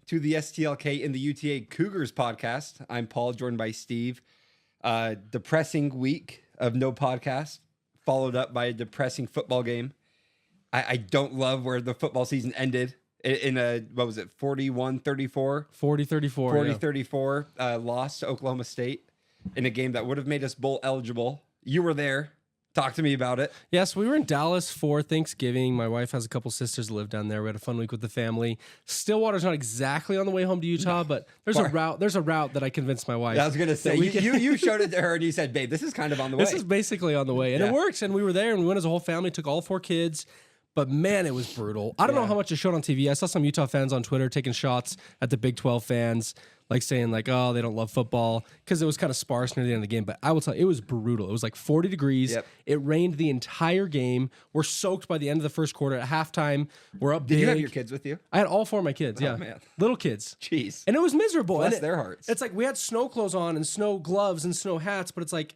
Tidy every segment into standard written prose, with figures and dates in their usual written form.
to the STLK in the UTA Cougars podcast. I'm Paul, joined by Steve. Depressing week of no podcast, followed up by a depressing football game. I don't love where the football season ended in a, what was it, 41-34? 40-34. 40-34 loss to Oklahoma State in a game that would have made us bowl eligible. You were there. Talk to me about it. Yes, we were in Dallas for Thanksgiving. My wife has a couple sisters that live down there. We had a fun week with the family. Stillwater's not exactly on the way home to Utah, but there's a route. There's a route that I convinced my wife. Yeah, I was gonna say you showed it to her and you said, "Babe, this is kind of on the way." This is basically on the way, and it works. And we were there, and we went as a whole family. Took all 4 kids. But man, it was brutal. I don't know how much it showed on TV. I saw some Utah fans on Twitter taking shots at the Big 12 fans, like saying like, "Oh, they don't love football," because it was kind of sparse near the end of the game. But I will tell you, it was brutal. It was like 40 degrees. Yep. It rained the entire game. We're soaked by the end of the first quarter. At halftime, we're up big. Did you have your kids with you? I had all 4 of my kids. Oh, yeah, man. Little kids. Jeez. And it was miserable. Bless and their hearts. It's like we had snow clothes on and snow gloves and snow hats, but it's like,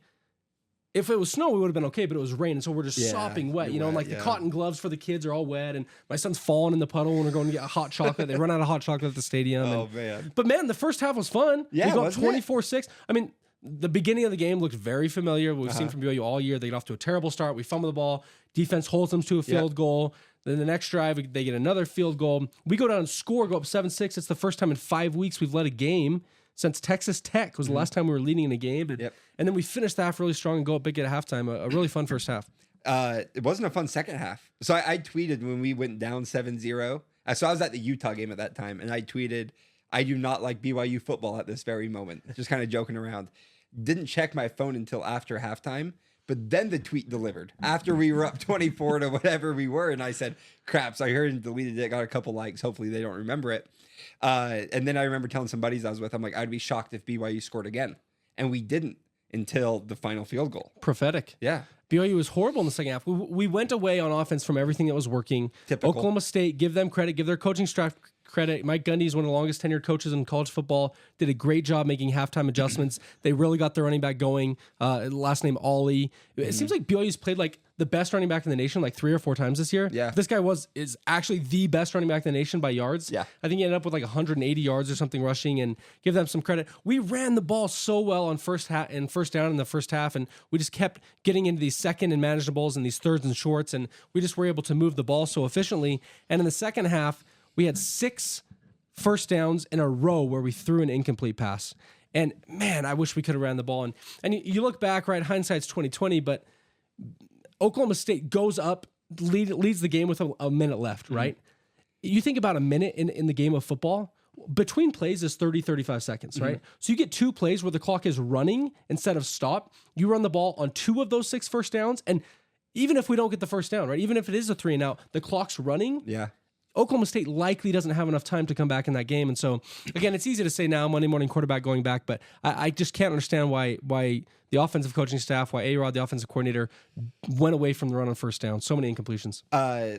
if it was snow, we would have been okay, but it was rain, and so we're just sopping wet, and like the cotton gloves for the kids are all wet, and my son's falling in the puddle when we're going to get hot chocolate. They run out of hot chocolate at the stadium. Man. But man, the first half was fun. Yeah, we got 24-6. I mean, the beginning of the game looked very familiar. We've seen from BYU all year. They get off to a terrible start. We fumble the ball. Defense holds them to a field goal. Then the next drive, they get another field goal. We go down and score, go up 7-6. It's the first time in 5 weeks we've led a game since Texas Tech was the last time we were leading in a game. And then we finished the half really strong and go up big at halftime. A really fun first half. It wasn't a fun second half. So I tweeted when we went down 7-0. So I was at the Utah game at that time, and I tweeted, "I do not like BYU football at this very moment." Just kind of joking around. Didn't check my phone until after halftime. But then the tweet delivered after we were up 24 to whatever we were. And I said, crap. So I heard and deleted it, got a couple likes. Hopefully they don't remember it. And then I remember telling some buddies I was with, I'm like, I'd be shocked if BYU scored again. And we didn't until the final field goal. Prophetic. Yeah. BYU was horrible in the second half. We went away on offense from everything that was working. Typical. Oklahoma State, give them credit, give their coaching staff credit. Mike Gundy is one of the longest tenured coaches in college football. Did a great job making halftime adjustments. They really got their running back going. Last name Ollie. It seems like BYU's played like the best running back in the nation like 3 or 4 times this year. Yeah. This guy is actually the best running back in the nation by yards. Yeah. I think he ended up with like 180 yards or something rushing, and give them some credit. We ran the ball so well on first down in the first half, and we just kept getting into these second and manageables and these thirds and shorts, and we just were able to move the ball so efficiently. And in the second half, we had 6 first downs in a row where we threw an incomplete pass. And man, I wish we could have ran the ball. And you look back, right? Hindsight's 2020, but Oklahoma State goes up, leads the game with a minute left, right? You think about a minute in the game of football, between plays is 30, 35 seconds, right? So you get 2 plays where the clock is running instead of stop. You run the ball on 2 of those 6 first downs, and even if we don't get the first down, right? Even if it is a 3 and out, the clock's running. Yeah. Oklahoma State likely doesn't have enough time to come back in that game. And so, again, it's easy to say now, Monday morning quarterback going back, but I just can't understand why the offensive coaching staff, why A-Rod, the offensive coordinator, went away from the run on first down. So many incompletions.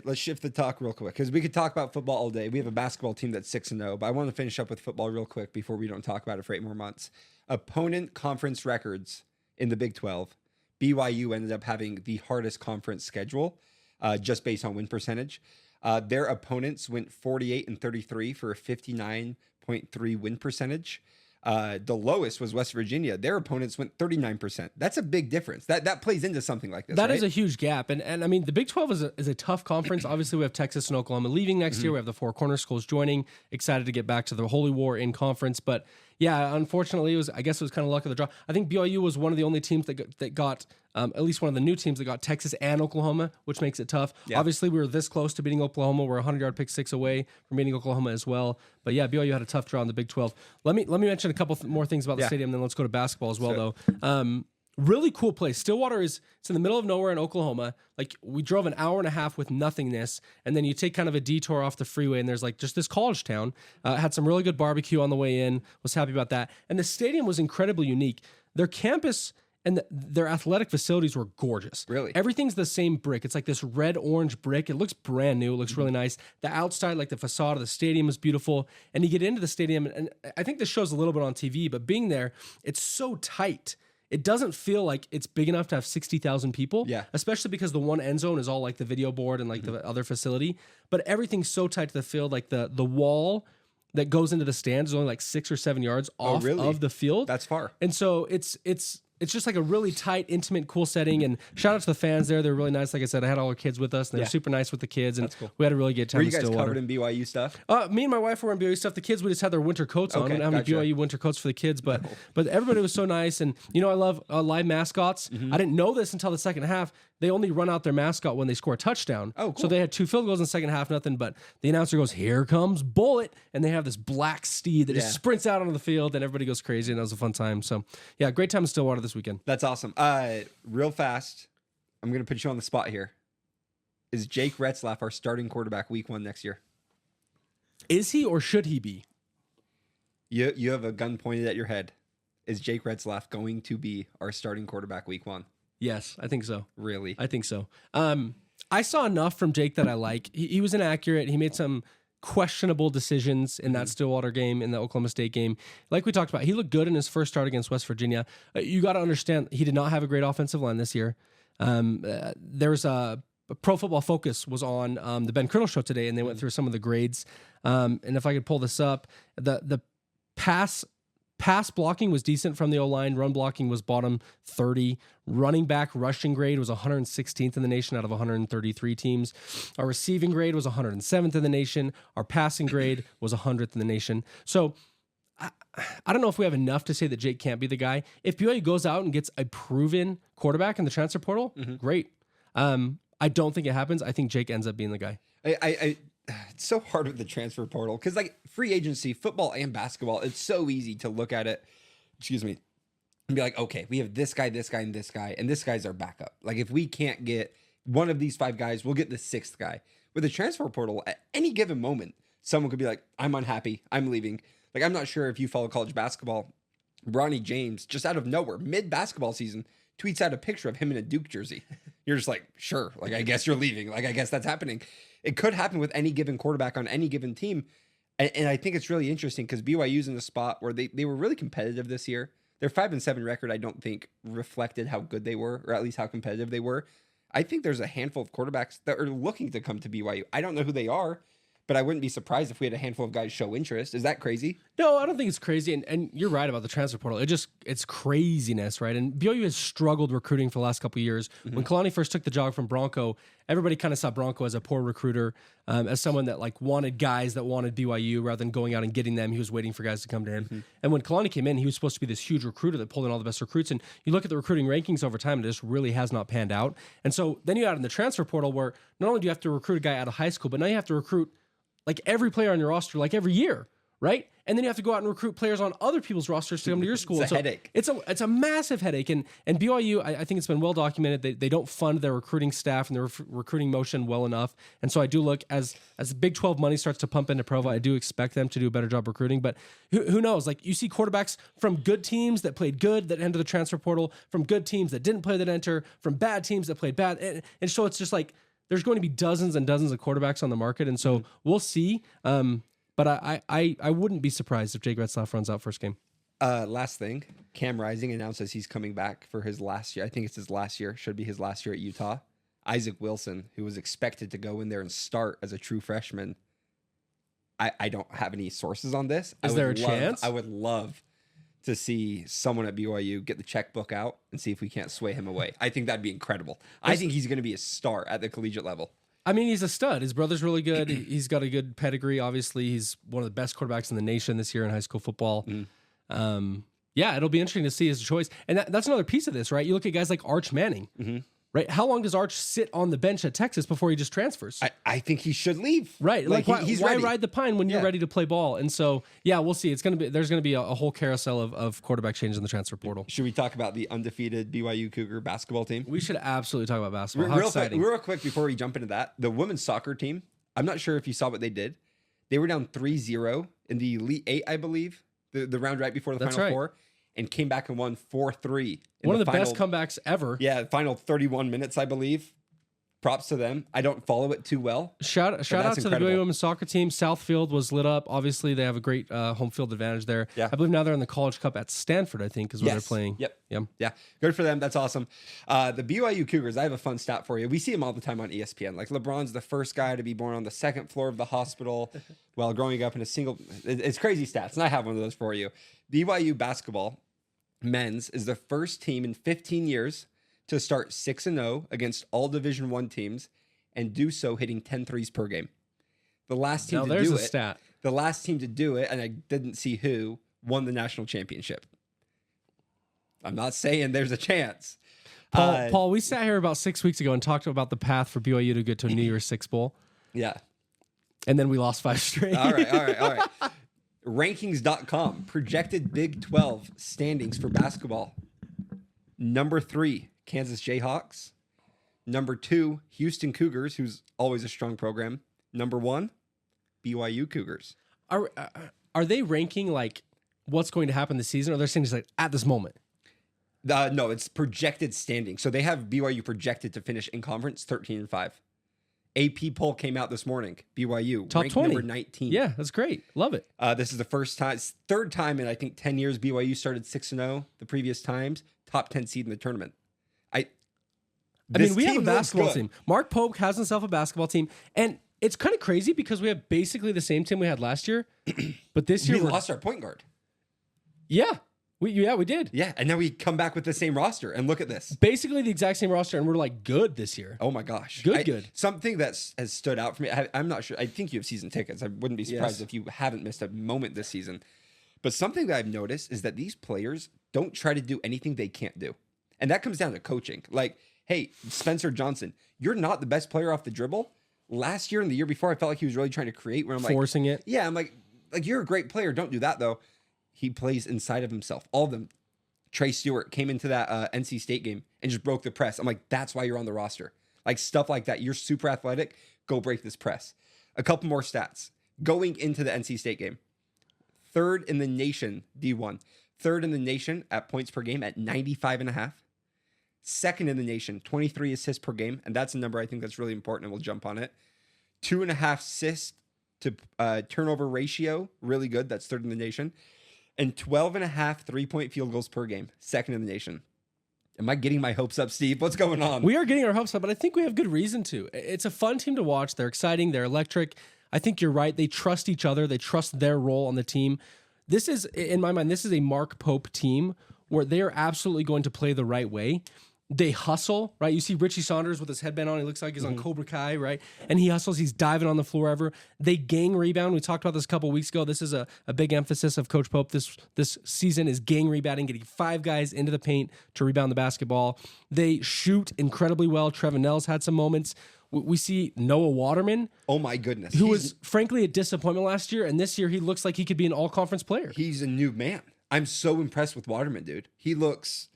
Let's shift the talk real quick, because we could talk about football all day. We have a basketball team that's 6-0, but I want to finish up with football real quick before we don't talk about it for 8 more months. Opponent conference records in the Big 12. BYU ended up having the hardest conference schedule, just based on win percentage. Their opponents went 48-33 for a 59.3 win percentage. The lowest was West Virginia. Their opponents went 39%. That's a big difference. That plays into something like this. That right? is a huge gap. And I mean, the Big 12 is a tough conference. Obviously, we have Texas and Oklahoma leaving next year. We have the 4 corner schools joining. Excited to get back to the Holy War in conference. But yeah, unfortunately, I guess it was kind of luck of the draw. I think BYU was one of the only teams that got at least one of the new teams that got Texas and Oklahoma, which makes it tough. Yeah. Obviously, we were this close to beating Oklahoma. We're 100-yard pick 6 away from beating Oklahoma as well. But yeah, BYU had a tough draw in the Big 12. Let me mention a couple more things about the stadium, then let's go to basketball as well, though. Really cool place. Stillwater it's in the middle of nowhere in Oklahoma. Like, we drove an hour and a half with nothingness, and then you take kind of a detour off the freeway, and there's like just this college town. Had some really good barbecue on the way in. Was happy about that. And the stadium was incredibly unique. Their campus and their athletic facilities were gorgeous. Really? Everything's the same brick. It's like this red-orange brick. It looks brand new. It looks really nice. The outside, like the facade of the stadium, is beautiful. And you get into the stadium, and I think this shows a little bit on TV, but being there, it's so tight. It doesn't feel like it's big enough to have 60,000 people. Yeah. Especially because the one end zone is all like the video board and like the other facility. But everything's so tight to the field. Like the wall that goes into the stands is only like 6 or 7 yards off of the field. That's far. And so it's just like a really tight, intimate, cool setting. And shout out to the fans there. They're really nice. Like I said, I had all our kids with us, and they're super nice with the kids. And cool. we had a really good time. Were you guys Stillwater. covered in BYU stuff? Me and my wife were in BYU stuff. The kids, we just had their winter coats on. We didn't have any BYU winter coats for the kids, but everybody was so nice. And I love live mascots. I didn't know this until the second half. They only run out their mascot when they score a touchdown. Oh, cool. So they had 2 field goals in the second half, nothing. But the announcer goes, "Here comes Bullet," and they have this black steed that just sprints out onto the field, and everybody goes crazy. And that was a fun time. So yeah, great time in Stillwater this weekend. That's awesome. Real fast, I'm gonna put you on the spot here. Is Jake Retzlaff our starting quarterback week 1 next year? Is he or should he be? You have a gun pointed at your head. Is Jake Retzlaff going to be our starting quarterback week 1? Yes, I think so. Really? I think so. I saw enough from Jake that I like. He was inaccurate. He made some questionable decisions in that Stillwater game, in the Oklahoma State game. Like we talked about, he looked good in his first start against West Virginia. You got to understand, he did not have a great offensive line this year. There's a Pro Football Focus was on the Ben Criddle show today, and they went through some of the grades. And if I could pull this up, the pass blocking was decent from the O-line. Run blocking was bottom 30. Running back rushing grade was 116th in the nation out of 133 teams. Our receiving grade was 107th in the nation. Our passing grade was 100th in the nation. So I don't know if we have enough to say that Jake can't be the guy. If BYU goes out and gets a proven quarterback in the transfer portal, great. I don't think it happens. I think Jake ends up being the guy. It's so hard with the transfer portal because, like, free agency, football and basketball, it's so easy to look at it, and be like, okay, we have this guy, and this guy, and this guy's our backup. Like, if we can't get one of these 5 guys, we'll get the 6th guy. With the transfer portal, at any given moment, someone could be like, I'm unhappy, I'm leaving. Like, I'm not sure if you follow college basketball. Bronny James, just out of nowhere, mid-basketball season, tweets out a picture of him in a Duke jersey. You're just like, sure, like, I guess you're leaving. Like, I guess that's happening. It could happen with any given quarterback on any given team. And I think it's really interesting because BYU's in a spot where they were really competitive this year. Their 5-7 record, I don't think, reflected how good they were, or at least how competitive they were. I think there's a handful of quarterbacks that are looking to come to BYU. I don't know who they are, but I wouldn't be surprised if we had a handful of guys show interest. Is that crazy? No, I don't think it's crazy. And you're right about the transfer portal. It's craziness, right? And BYU has struggled recruiting for the last couple of years. When Kalani first took the job from Bronco, everybody kind of saw Bronco as a poor recruiter, as someone that like wanted guys that wanted BYU rather than going out and getting them. He was waiting for guys to come to him. And when Kalani came in, he was supposed to be this huge recruiter that pulled in all the best recruits. And you look at the recruiting rankings over time, and it just really has not panned out. And so then you add in the transfer portal where not only do you have to recruit a guy out of high school, but now you have to recruit like every player on your roster, like every year, right? And then you have to go out and recruit players on other people's rosters to come to your school. It's a headache. It's a massive headache. And BYU, I think it's been well documented. They don't fund their recruiting staff and their recruiting motion well enough. And so I do look, as the Big 12 money starts to pump into Provo, I do expect them to do a better job recruiting. But who knows? Like, you see quarterbacks from good teams that played good that enter the transfer portal, from good teams that didn't play that enter, from bad teams that played bad. And so it's just like, there's going to be dozens and dozens of quarterbacks on the market, and so we'll see. But I wouldn't be surprised if Jake Retzlaff runs out first game. Last thing, Cam Rising announces he's coming back for his last year. I think it's his last year. Should be his last year at Utah. Isaac Wilson, who was expected to go in there and start as a true freshman. I don't have any sources on this. Is there a chance? I would love to see someone at BYU get the checkbook out and see if we can't sway him away. I think that'd be incredible. I think he's going to be a star at the collegiate level. I mean, he's a stud. His brother's really good. He's got a good pedigree. Obviously, he's one of the best quarterbacks in the nation this year in high school football. Yeah, it'll be interesting to see his choice. And that's another piece of this, right? You look at guys like Arch Manning, right? How long does Arch sit on the bench at Texas before he just transfers? I think he should leave. Right. Like, why ready. ride the pine when you're ready to play ball? And so, yeah, we'll see. There's going to be a whole carousel of quarterback changes in the transfer portal. Should we talk about the undefeated BYU Cougar basketball team? We should absolutely talk about basketball. How exciting. Real quick before we jump into that, the women's soccer team, I'm not sure if you saw what they did. They were down 3-0 in the Elite Eight, I believe, the round right before the Final Four, and came back and won 4-3. One of the best comebacks ever. Yeah, final 31 minutes, I believe. props to them. I don't follow it too well. Shout out that's to the incredible. BYU women's soccer team. Southfield was lit up. Obviously, they have a great home field advantage there. Yeah. I believe now they're in the College Cup at Stanford, I think, is where they're playing. Yep. Yeah. Yeah. Good for them. That's awesome. The BYU Cougars, I have a fun stat for you. We see them all the time on ESPN. Like LeBron's the first guy to be born on the second floor of the hospital while growing up in a single. It's crazy stats. And I have one of those for you. BYU basketball men's is the first team in 15 years to start 6-0 against all Division I teams and do so hitting 10 threes per game. The last team Now, to there's do a it, stat. the last team to do it, and I didn't see who, won the national championship. I'm not saying there's a chance. Paul, we sat here about 6 weeks ago and talked about the path for BYU to get to a New Year's Six Bowl, Yeah. and then we lost 5 straight. All right. Rankings.com projected Big 12 standings for basketball. Number 3, Kansas Jayhawks. Number 2, Houston Cougars, who's always a strong program. Number 1, BYU Cougars. Are they ranking like what's going to happen this season, or they're saying just like at this moment? No, it's projected standing. So they have BYU projected to finish in conference 13-5. AP poll came out this morning. BYU Top ranked 20. number 19. Yeah, that's great. Love it. This is the third time in I think 10 years BYU started 6-0. The previous times, top 10 seed in the tournament. I mean, we have a basketball team. Mark Pope has himself a basketball team, and it's kind of crazy because we have basically the same team we had last year, but this year We lost our point guard. Yeah, we did. Yeah, and now we come back with the same roster, and look at this. Basically the exact same roster, and we're like good this year. Oh my gosh. Good. Something that has stood out for me, I'm not sure. I think you have season tickets. I wouldn't be surprised if you haven't missed a moment this season. But something that I've noticed is that these players don't try to do anything they can't do. And that comes down to coaching. Like, hey, Spencer Johnson, you're not the best player off the dribble. Last year and the year before, I felt like he was really trying to create where I'm like... Forcing it. Yeah, I'm like, you're a great player. Don't do that, though. He plays inside of himself. All of them. Trey Stewart came into that NC State game and just broke the press. I'm like, that's why you're on the roster. Like, stuff like that. You're super athletic. Go break this press. A couple more stats. Going into the NC State game, 3rd in the nation, D1. 3rd in the nation at points per game at 95.5. 2nd in the nation, 23 assists per game. And that's a number I think that's really important, and we'll jump on it. 2.5 assists to turnover ratio. Really good. That's 3rd in the nation. And 12.5 3-point field goals per game. 2nd in the nation. Am I getting my hopes up, Steve? What's going on? We are getting our hopes up, but I think we have good reason to. It's a fun team to watch. They're exciting. They're electric. I think you're right. They trust each other. They trust their role on the team. This is, in my mind, this is a Mark Pope team where they are absolutely going to play the right way. They hustle, right? You see Richie Saunders with his headband on. He looks like he's on Cobra Kai, right? And he hustles. He's diving on the floor ever. They gang rebound. We talked about this a couple weeks ago. This is a big emphasis of Coach Pope this season is gang rebounding, getting 5 guys into the paint to rebound the basketball. They shoot incredibly well. Trevin Nels had some moments. We see Noah Waterman. Oh, my goodness. Who was, frankly, a disappointment last year. And this year, he looks like he could be an all-conference player. He's a new man. I'm so impressed with Waterman, dude. He looks...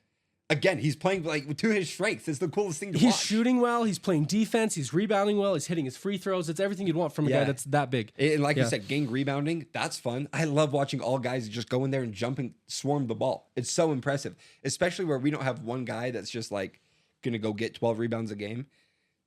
Again, he's playing like to his strengths. It's the coolest thing to watch. He's shooting well. He's playing defense. He's rebounding well. He's hitting his free throws. It's everything you'd want from a guy that's that big. And like you said, gang rebounding, that's fun. I love watching all guys just go in there and jump and swarm the ball. It's so impressive, especially where we don't have one guy that's just like going to go get 12 rebounds a game.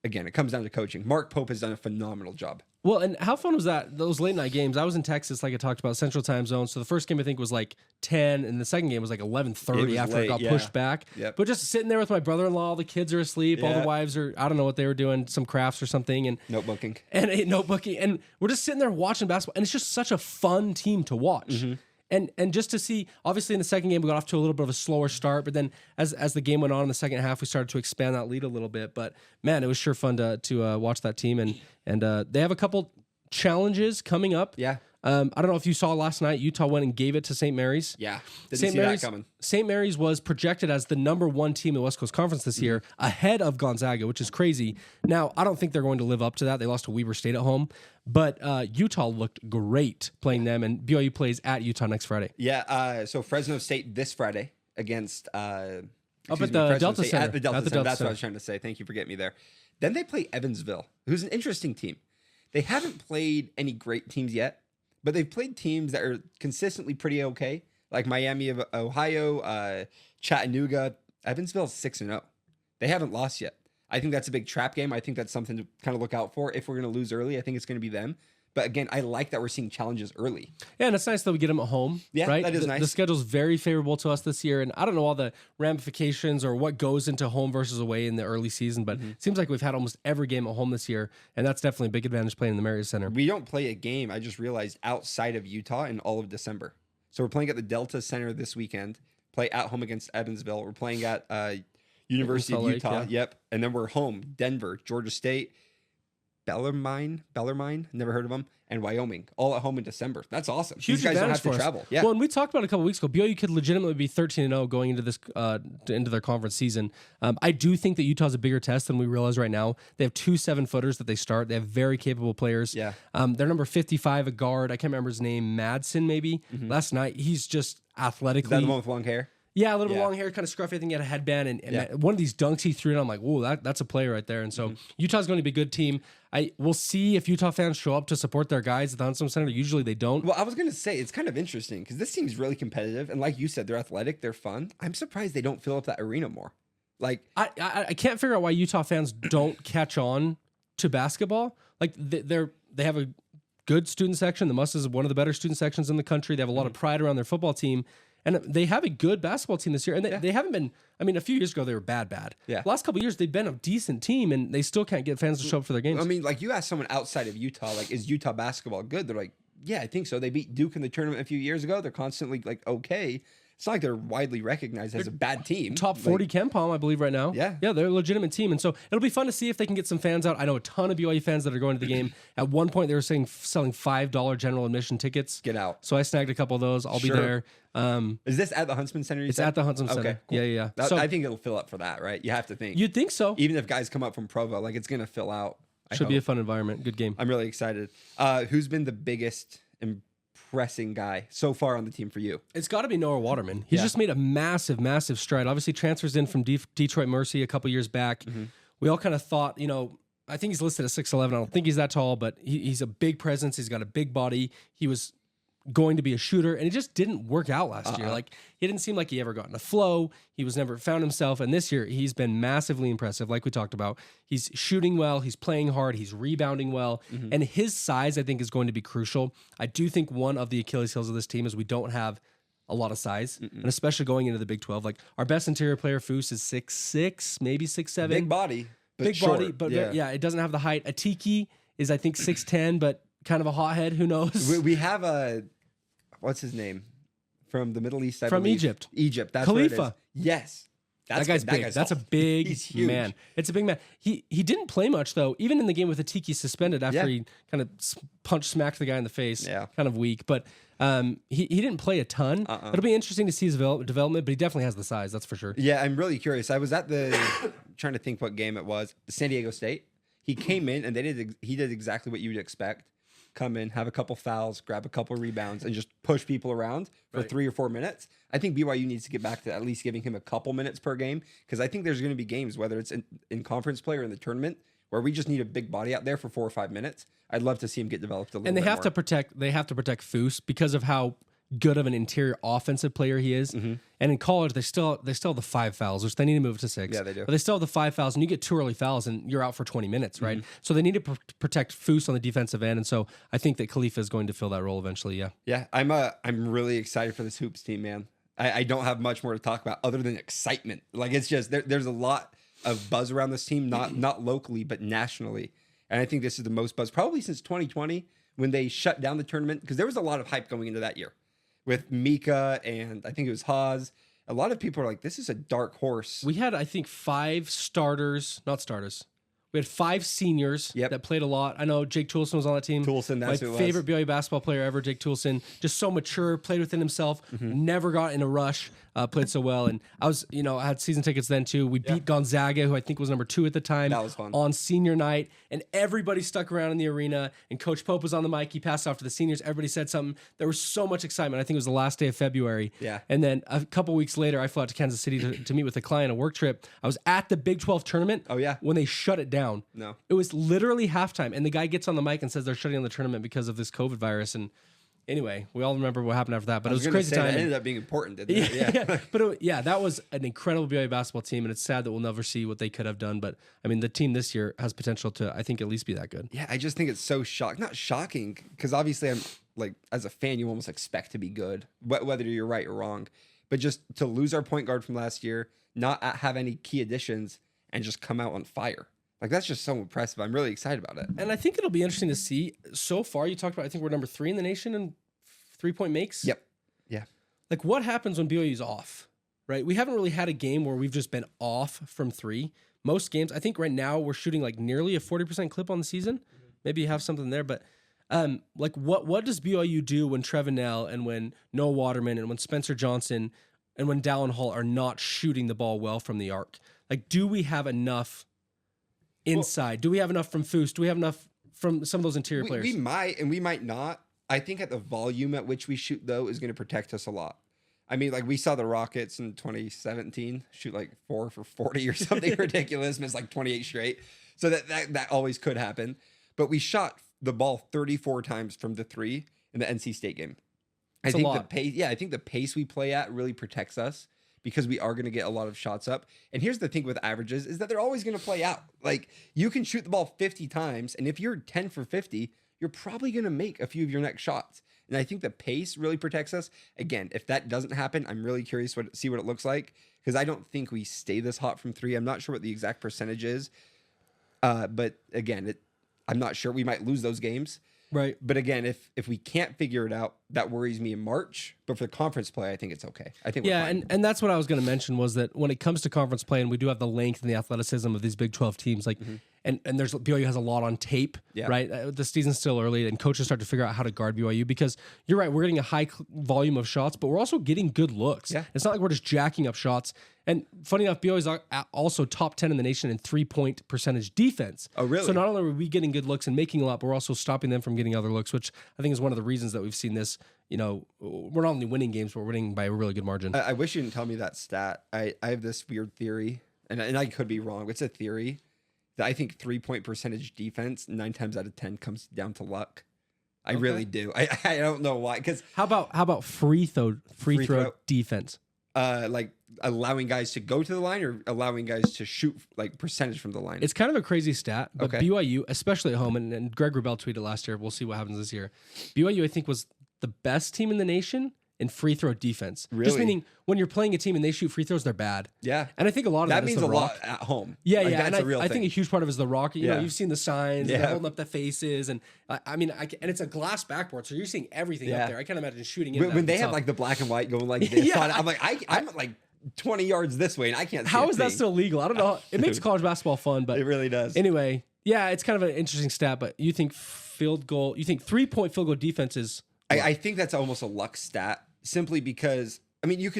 Again, it comes down to coaching. Mark Pope has done a phenomenal job. Well, and how fun was that? Those late night games. I was in Texas, like I talked about, Central Time Zone. So the first game I think was like 10, and the second game was like 11:30 after it got pushed back. Yep. But just sitting there with my brother-in-law, the kids are asleep, all the wives are, I don't know what they were doing, some crafts or something, and Notebooking, and we're just sitting there watching basketball, and it's just such a fun team to watch. And just to see, obviously in the second game we got off to a little bit of a slower start, but then as the game went on in the second half, we started to expand that lead a little bit. But man, it was sure fun to watch that team, and they have a couple challenges coming up. Yeah. I don't know if you saw last night, Utah went and gave it to St. Mary's. Yeah, didn't see that coming. St. Mary's was projected as the #1 team in the West Coast Conference this year, ahead of Gonzaga, which is crazy. Now, I don't think they're going to live up to that. They lost to Weber State at home, but Utah looked great playing them, and BYU plays at Utah next Friday. Yeah, so Fresno State this Friday against up at the Delta Center. At the Delta Center. That's what I was trying to say. Thank you for getting me there. Then they play Evansville, who's an interesting team. They haven't played any great teams yet, but they've played teams that are consistently pretty okay, like Miami of Ohio, Chattanooga. Evansville's 6-0. They haven't lost yet. I think that's a big trap game. I think that's something to kind of look out for. If we're going to lose early, I think it's going to be them. But again, I like that we're seeing challenges early. Yeah, and it's nice that we get them at home. Yeah, right? that is nice. The schedule's very favorable to us this year, and I don't know all the ramifications or what goes into home versus away in the early season, but it seems like we've had almost every game at home this year, and that's definitely a big advantage playing in the Marriott Center. We don't play a game, I just realized, outside of Utah in all of December. So we're playing at the Delta Center this weekend, play at home against Evansville. We're playing at University of Utah. Lake, Yep. And then we're home, Denver, Georgia State, Bellarmine, never heard of them, and Wyoming, all at home in December. That's awesome. Huge These guys don't have advantage to for us. travel. Yeah. Well, and we talked about a couple weeks ago, BYU could legitimately be 13-0 going into this into their conference season. I do think that Utah's a bigger test than we realize right now. They have 2 7-footers that they start. They have very capable players. Yeah. They're number 55, a guard. I can't remember his name, Madsen maybe. Last night, he's just athletically. Is that the one with long hair? Yeah, a little bit long hair, kind of scruffy. I think he had a headband, and one of these dunks he threw, and I'm like, whoa, that's a player right there. And so Utah's going to be a good team. We'll see if Utah fans show up to support their guys at the Huntsman Center. Usually they don't. Well, I was going to say, it's kind of interesting because this team's really competitive. And like you said, they're athletic, they're fun. I'm surprised they don't fill up that arena more. Like, I can't figure out why Utah fans don't catch on to basketball. Like, they have a good student section. The Muss is one of the better student sections in the country. They have a lot of pride around their football team. And they have a good basketball team this year. And they haven't been, I mean, a few years ago, they were bad. Yeah. The last couple of years, they've been a decent team, and they still can't get fans to show up for their games. I mean, like, you ask someone outside of Utah, like, is Utah basketball good? They're like, yeah, I think so. They beat Duke in the tournament a few years ago. They're constantly, like, okay. It's not like they're widely recognized as a bad team. Top 40 Ken Palm, I believe, right now. Yeah. Yeah, they're a legitimate team. And so it'll be fun to see if they can get some fans out. I know a ton of BYU fans that are going to the game. At one point, they were selling $5 general admission tickets. Get out. So I snagged a couple of those. I'll be there. Is this at the Huntsman Center? It's at the Huntsman Center. Okay, cool. Yeah. So So I think it'll fill up for that, right? You have to think. you'd think so. Even if guys come up from Provo, like, it's going to fill out. Should be a fun environment. Good game. I'm really excited. Who's been the biggest impressing guy so far on the team for you? It's got to be Noah Waterman. He's just made a massive stride. Obviously, transfers in from Detroit Mercy a couple years back. We all kind of thought, I think he's listed at 6'11". I don't think he's that tall, but he's a big presence. He's got a big body. He was going to be a shooter, and it just didn't work out last year. Like, he didn't seem like he ever got in a flow. He was never found himself. And this year, he's been massively impressive. Like we talked about, he's shooting well, he's playing hard, he's rebounding well, and his size, I think, is going to be crucial. I do think one of the Achilles heels of this team is we don't have a lot of size, and especially going into the Big 12. Like, our best interior player, Foose, is 6'6", maybe 6'7". Big body, but big short. body, but it doesn't have the height. Atiki is, I think, 6'10", but kind of a hothead. Who knows? We have a, what's his name? From the Middle East, I From believe. Egypt. Egypt, that's Khalifa. where it is. Yes. That guy's big. That's a big He's huge. man. It's a big man. He didn't play much, though, even in the game with Atiki suspended after he kind of smacked the guy in the face. Yeah. Kind of weak. But he didn't play a ton. It'll be interesting to see his development, but he definitely has the size, that's for sure. Yeah, I'm really curious. I was at the, trying to think what game it was, San Diego State. He came in, and he did exactly what you would expect. Come in, have a couple fouls, grab a couple rebounds, and just push people around for 3 or 4 minutes. I think BYU needs to get back to at least giving him a couple minutes per game, because I think there's going to be games, whether it's in conference play or in the tournament, where we just need a big body out there for 4 or 5 minutes. I'd love to see him get developed a little bit more. And they have to protect Foose because of how good of an interior offensive player he is. And in college, they still have the 5 fouls, which they need to move to 6. Yeah, they do. But they still have the 5 fouls, and you get 2 early fouls, and you're out for 20 minutes, right? So they need to protect Foose on the defensive end, and so I think that Khalifa is going to fill that role eventually. Yeah. Yeah, I'm really excited for this hoops team, man. I don't have much more to talk about other than excitement. Like, it's just there's a lot of buzz around this team, not locally but nationally, and I think this is the most buzz probably since 2020 when they shut down the tournament, because there was a lot of hype going into that year with Mika and I think it was Haas. A lot of people are like, this is a dark horse. We had, I think, 5 starters, not starters. We had 5 seniors that played a lot. I know Jake Toulson was on that team. Toulson, that's my who it favorite BYU basketball player ever, Jake Toulson. Just so mature, played within himself, never got in a rush, played so well. And I was, I had season tickets then too. We beat Gonzaga, who I think was number 2 at the time. That was fun. On senior night, and everybody stuck around in the arena. And Coach Pope was on the mic. He passed off to the seniors. Everybody said something. There was so much excitement. I think it was the last day of February. Yeah. And then a couple weeks later, I flew out to Kansas City to meet with a client, a work trip. I was at the Big 12 tournament. Oh, yeah. When they shut it down. No. It was literally halftime, and the guy gets on the mic and says they're shutting down the tournament because of this COVID virus. And Anyway, we all remember what happened after that, but it was a gonna crazy say time. That ended up being important, didn't it? Yeah. But that was an incredible BYU basketball team, and it's sad that we'll never see what they could have done. But I mean, the team this year has potential to, I think, at least be that good. Yeah, I just think it's so not shocking, because obviously I'm like, as a fan, you almost expect to be good, whether you're right or wrong. But just to lose our point guard from last year, not have any key additions, and just come out on fire. Like, that's just so impressive. I'm really excited about it. And I think it'll be interesting to see. So far, you talked about, I think we're number 3 in the nation in 3-point makes. Yep. Yeah. Like, what happens when BYU's off, right? We haven't really had a game where we've just been off from 3. Most games, I think right now we're shooting like nearly a 40% clip on the season. Maybe you have something there, but like what does BYU do when Trevenell and when Noah Waterman and when Spencer Johnson and when Dallin Hall are not shooting the ball well from the arc? Like, do we have enough inside? Do we have enough from Foose? Do we have enough from some of those interior players? We might, and we might not. I think at the volume at which we shoot, though, is going to protect us a lot. I mean, like, we saw the Rockets in 2017 shoot like 4 for 40 or something ridiculous, miss like 28 straight. So that always could happen. But we shot the ball 34 times from the 3 in the NC State game. I think the pace, I think the pace we play at really protects us, because we are going to get a lot of shots up. And here's the thing with averages is that they're always going to play out. Like, you can shoot the ball 50 times, and if you're 10 for 50, you're probably going to make a few of your next shots. And I think the pace really protects us. Again, if that doesn't happen, I'm really curious to see what it looks like, because I don't think we stay this hot from 3. I'm not sure what the exact percentage is. But again, I'm not sure. We might lose those games. Right. But again, if we can't figure it out, that worries me in March. But for the conference play, I think it's okay. I think we're fine. and that's what I was going to mention, was that when it comes to conference play, and we do have the length and the athleticism of these Big 12 teams, like, and there's BYU has a lot on tape, right? The season's still early, and coaches start to figure out how to guard BYU, because you're right, we're getting a high volume of shots, but we're also getting good looks. Yeah. It's not like we're just jacking up shots. And funny enough, BYU is also top 10 in the nation in 3-point percentage defense. Oh, really? So not only are we getting good looks and making a lot, but we're also stopping them from getting other looks, which I think is one of the reasons that we've seen this. You know, we're not only winning games, but we're winning by a really good margin. I wish you didn't tell me that stat. I have this weird theory, and I could be wrong. It's a theory that I think 3-point percentage defense 9 times out of 10 comes down to luck. I really do. I don't know why. Because how about free throw defense? Like allowing guys to go to the line, or allowing guys to shoot like percentage from the line? It's kind of a crazy stat, but BYU, especially at home, and Greg Wrubell tweeted last year, we'll see what happens this year. BYU, I think, was the best team in the nation in free throw defense. Really? Just meaning when you're playing a team and they shoot free throws, they're bad. Yeah. And I think a lot of that means is the a rock. lot at home. Yeah, like, yeah. That's and a real I thing. think a huge part of it is the rock. You know, you've seen the signs, and they're holding up the faces, and and it's a glass backboard, so you're seeing everything up there. I can't imagine shooting in when they have like the black and white going like this. I'm like, I'm like 20 yards this way, and I can't see How is that still legal? I don't know. It makes college basketball fun, but it really does. Anyway, yeah, it's kind of an interesting stat, but you think 3-point field goal defense is... I think that's almost a luck stat, simply because, I mean,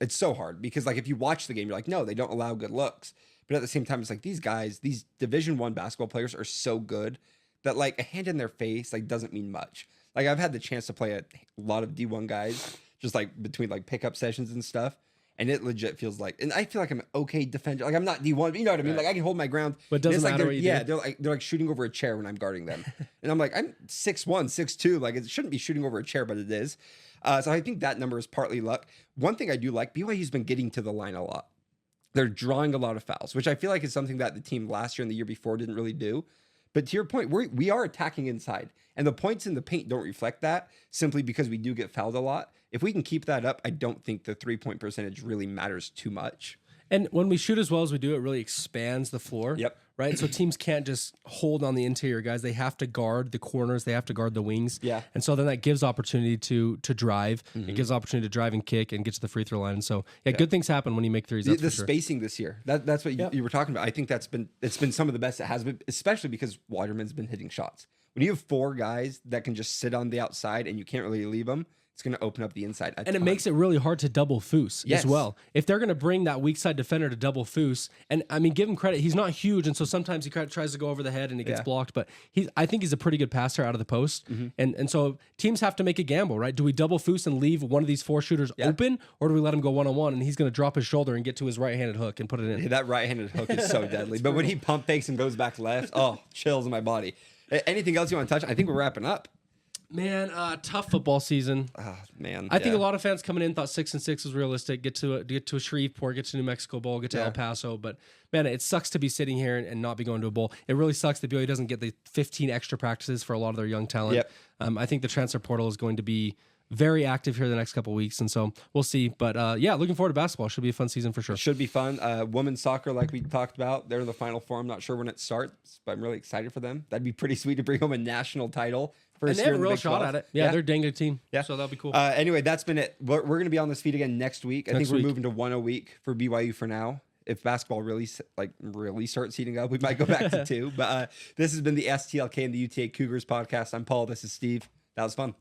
it's so hard, because like if you watch the game, you're like, no, they don't allow good looks. But at the same time, it's like these guys, these Division I basketball players are so good that like a hand in their face like doesn't mean much. Like, I've had the chance to play a lot of D1 guys, just like between like pickup sessions and stuff. And it legit feels like, and I feel like I'm an okay defender. Like, I'm not D1, but you know what I mean? Like, I can hold my ground. But it doesn't matter what you do. They're like shooting over a chair when I'm guarding them. And I'm like, I'm 6'1", 6'2". Like, it shouldn't be shooting over a chair, but it is. So I think that number is partly luck. One thing I do like, BYU's been getting to the line a lot. They're drawing a lot of fouls, which I feel like is something that the team last year and the year before didn't really do. But to your point, we are attacking inside. And the points in the paint don't reflect that, simply because we do get fouled a lot. If we can keep that up, I don't think the 3-point percentage really matters too much. And when we shoot as well as we do, it really expands the floor. Yep. Right? So teams can't just hold on the interior guys. They have to guard the corners. They have to guard the wings. Yeah. And so then that gives opportunity to drive. It gives opportunity to drive and kick and get to the free throw line. And so, good things happen when you make threes. The spacing this year, that's what you were talking about. I think it's been some of the best it has been, especially because Waterman's been hitting shots. When you have 4 guys that can just sit on the outside and you can't really leave them, it's going to open up the inside. And it makes it really hard to double Foose as well. If they're going to bring that weak side defender to double Foose, and I mean, give him credit, he's not huge, and so sometimes he tries to go over the head and it gets blocked, but I think he's a pretty good passer out of the post. And so teams have to make a gamble, right? Do we double Foose and leave one of these 4 shooters open, or do we let him go one-on-one and he's going to drop his shoulder and get to his right-handed hook and put it in? Yeah, that right-handed hook is so deadly. But when he pump fakes and goes back left, chills in my body. Anything else you want to touch? I think we're wrapping up. Man, tough football season. Oh, man. I think a lot of fans coming in thought 6-6 was realistic. Get to a Shreveport, get to New Mexico Bowl, get to El Paso. But man, it sucks to be sitting here and not be going to a bowl. It really sucks that BYU doesn't get the 15 extra practices for a lot of their young talent. Yep. I think the transfer portal is going to be very active here the next couple of weeks, and so we'll see. But yeah, looking forward to basketball. Should be a fun season for sure. Should be fun. Women's soccer, like we talked about, they're in the Final Four. I'm not sure when it starts, but I'm really excited for them. That'd be pretty sweet to bring home a national title. And they have a real shot at it. Yeah, they're a dang good team. Yeah, so that'll be cool. Anyway, that's been it. We're going to be on this feed again next week. I think we're moving to one a week for BYU for now. If basketball really starts heating up, we might go back to 2. But this has been the STLK and the UTA Cougars podcast. I'm Paul. This is Steve. That was fun.